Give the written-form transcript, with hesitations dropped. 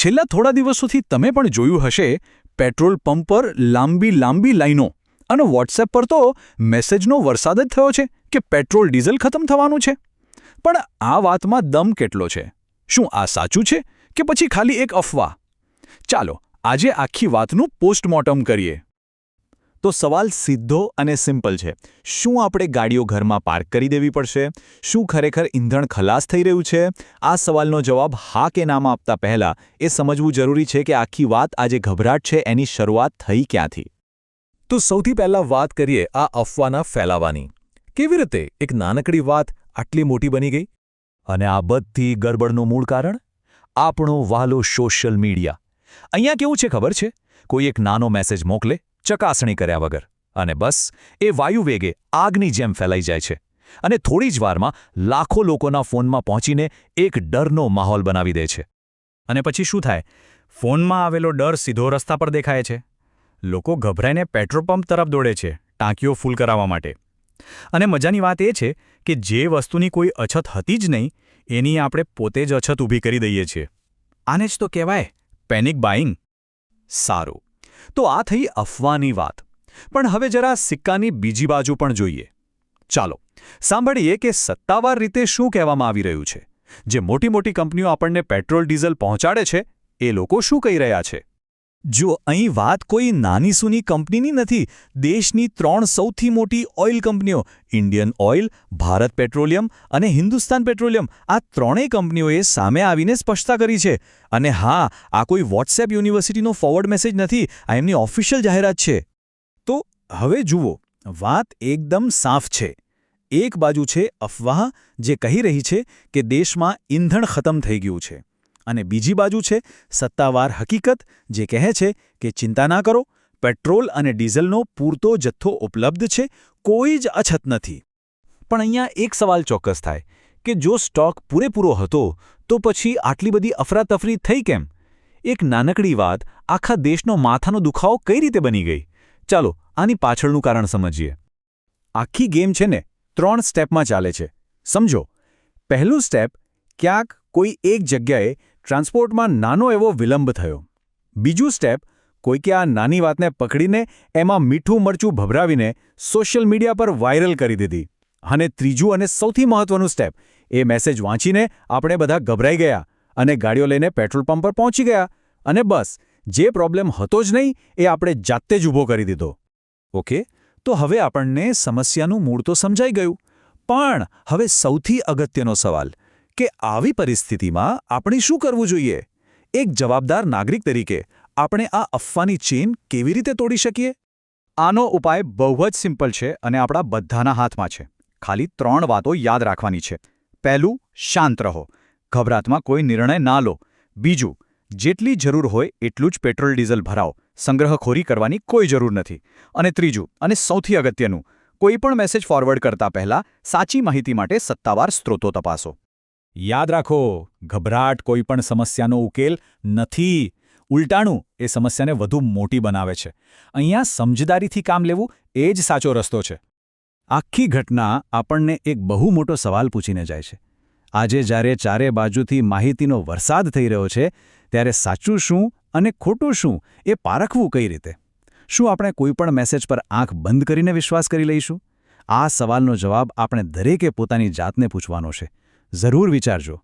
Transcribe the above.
છેલ્લા થોડા દિવસોથી તમે પણ જોયું હશે પેટ્રોલ પંપ પર લાંબી લાંબી લાઈનો અને વોટ્સએપ પર તો મેસેજનો વરસાદ જ થયો છે કે પેટ્રોલ ડીઝલ ખતમ થવાનું છે. પણ આ વાતમાં દમ કેટલો છે? શું આ સાચું છે કે પછી ખાલી એક અફવા? ચાલો આજે આખી વાતનું પોસ્ટમોર્ટમ કરીએ. તો સવાલ સીધો અને સિમ્પલ છે. શું આપણે ગાડીઓ ઘરમાં પાર્ક કરી દેવી પડશે? શું ખરેખર ઇંધણ ખલાસ થઈ રહ્યું છે? આ સવાલનો જવાબ હા કે નામાં આપતા પહેલા એ સમજવું જરૂરી છે કે આખી વાત આજે ગભરાટ છે એની શરૂઆત થઈ ક્યાંથી. તો સૌથી પહેલા વાત કરીએ આ અફવાના ફેલાવાની. કેવી રીતે એક નાનકડી વાત આટલી મોટી બની ગઈ? અને આ બધી ગડબડનું મૂળ કારણ? આપણો વહાલો સોશિયલ મીડિયા. અહીંયા કેવું છે ખબર છે? કોઈ એક નાનો મેસેજ મોકલે ચકાસણી કર્યા વગર અને બસ એ વાયુવેગે આગની જેમ ફેલાઈ જાય છે અને થોડી જ વારમાં લાખો લોકોના ફોનમાં પહોંચીને એક ડરનો માહોલ બનાવી દે છે. અને પછી શું થાય? ફોનમાં આવેલો ડર સીધો રસ્તા પર દેખાય છે. લોકો ગભરાઈને પેટ્રોલ પંપ તરફ દોડે છે ટાંકીઓ ફૂલ કરાવવા માટે. અને મજાની વાત એ છે કે જે વસ્તુની કોઈ અછત હતી જ નહીં એની આપણે પોતે જ અછત ઊભી કરી દઈએ છીએ. આને જ તો કહેવાય પેનિક બાઇંગ. સારું, તો આ થઈ અફવાની વાત. પણ હવે જરા સિક્કાની બીજી બાજુ પણ જોઈએ. ચાલો સાંભળીએ કે સત્તાવાર રીતે શું કહેવામાં આવી રહ્યું છે. જે મોટી મોટી કંપનીઓ આપણને પેટ્રોલ ડીઝલ પહોંચાડે છે એ લોકો શું કહી રહ્યા છે. જો અહીં વાત કોઈ નાની સૂની કંપનીની નથી. દેશની 3 સૌથી મોટી ઓઇલ કંપનીઓ ઇન્ડિયન ઓઇલ, ભારત પેટ્રોલિયમ અને હિન્દુસ્તાન પેટ્રોલિયમ, આ ત્રણેય કંપનીઓએ સામે આવીને સ્પષ્ટતા કરી છે. અને હા, આ કોઈ વોટ્સએપ યુનિવર્સિટીનો ફોરવર્ડ મેસેજ નથી, આ એમની ઓફિશિયલ જાહેરાત છે. તો હવે જુઓ, વાત એકદમ સાફ છે. એક બાજુ છે અફવાહ જે કહી રહી છે કે દેશમાં ઇંધણ ખતમ થઈ ગયું છે, અને બીજી બાજુ છે સત્તાવાર હકીકત જે કહે છે કે ચિંતા ના કરો, પેટ્રોલ અને ડીઝલનો પૂરતો જથ્થો ઉપલબ્ધ છે, કોઈ જ અછત નથી. પણ અહીંયા એક સવાલ ચોક્કસ થાય કે જો સ્ટોક પૂરેપૂરો હતો તો પછી આટલી બધી અફરાતફરી થઈ કેમ? એક નાનકડી વાત આખા દેશનો માથાનો દુખાવો કઈ રીતે બની ગઈ? ચાલો આની પાછળનું કારણ સમજીએ. આખી ગેમ છે ને 3 સ્ટેપમાં ચાલે છે. સમજો. પહેલું સ્ટેપ, ક્યાંક કોઈ એક જગ્યાએ ટ્રાન્સપોર્ટમાં નાનો એવો વિલંબ થયો. બીજું સ્ટેપ, કોઈકે આ નાની વાતને પકડીને એમાં મીઠું મરચું ભભરાવીને સોશિયલ મીડિયા પર વાયરલ કરી દીધી. અને ત્રીજું અને સૌથી મહત્વનું સ્ટેપ, એ મેસેજ વાંચીને આપણે બધા ગભરાઈ ગયા અને ગાડીઓ લઈને પેટ્રોલ પંપ પર પહોંચી ગયા અને બસ જે પ્રોબ્લેમ હતો જ નહીં એ આપણે જાતે જ ઊભો કરી દીધો. ઓકે, તો હવે આપણને સમસ્યાનું મૂળ તો સમજાઈ ગયું. પણ હવે સૌથી અગત્યનો સવાલ કે આવી પરિસ્થિતિમાં આપણે શું કરવું જોઈએ? એક જવાબદાર નાગરિક તરીકે આપણે આ અફવાની ચેઇન કેવી રીતે તોડી શકીએ? આનો ઉપાય બહુ જ સિમ્પલ છે અને આપણા બધાના હાથમાં છે. ખાલી 3 વાતો યાદ રાખવાની છે. પહેલું, શાંત રહો. ગભરાટમાં કોઈ નિર્ણય ના લો. બીજું, જેટલી જરૂર હોય એટલું જ પેટ્રોલ ડીઝલ ભરાવો. સંગ્રહખોરી કરવાની કોઈ જરૂર નથી. અને ત્રીજું અને સૌથી અગત્યનું, કોઈ પણ મેસેજ ફોરવર્ડ કરતા પહેલા સાચી માહિતી માટે સત્તાવાર સ્ત્રોતો તપાસો. યાદ રાખો, ગભરાટ કોઈ પણ સમસ્યાનો ઉકેલ નથી. ઉલટાનું, એ સમસ્યાને વધુ મોટી બનાવે છે. અહીંયા સમજદારીથી કામ લેવું એ જ સાચો રસ્તો છે. આખી ઘટના આપણને એક બહુ મોટો સવાલ પૂછીને જાય છે. આજે જ્યારે ચારે બાજુથી માહિતીનો વરસાદ થઈ રહ્યો છે ત્યારે સાચું શું અને ખોટું શું એ પારખવું કઈ રીતે? શું આપણે કોઈ પણ મેસેજ પર આંખ બંધ કરીને વિશ્વાસ કરી લઈશું? આ સવાલનો જવાબ આપણે દરેકે પોતાની જાતને પૂછવાનો છે. જરૂર વિચારજો.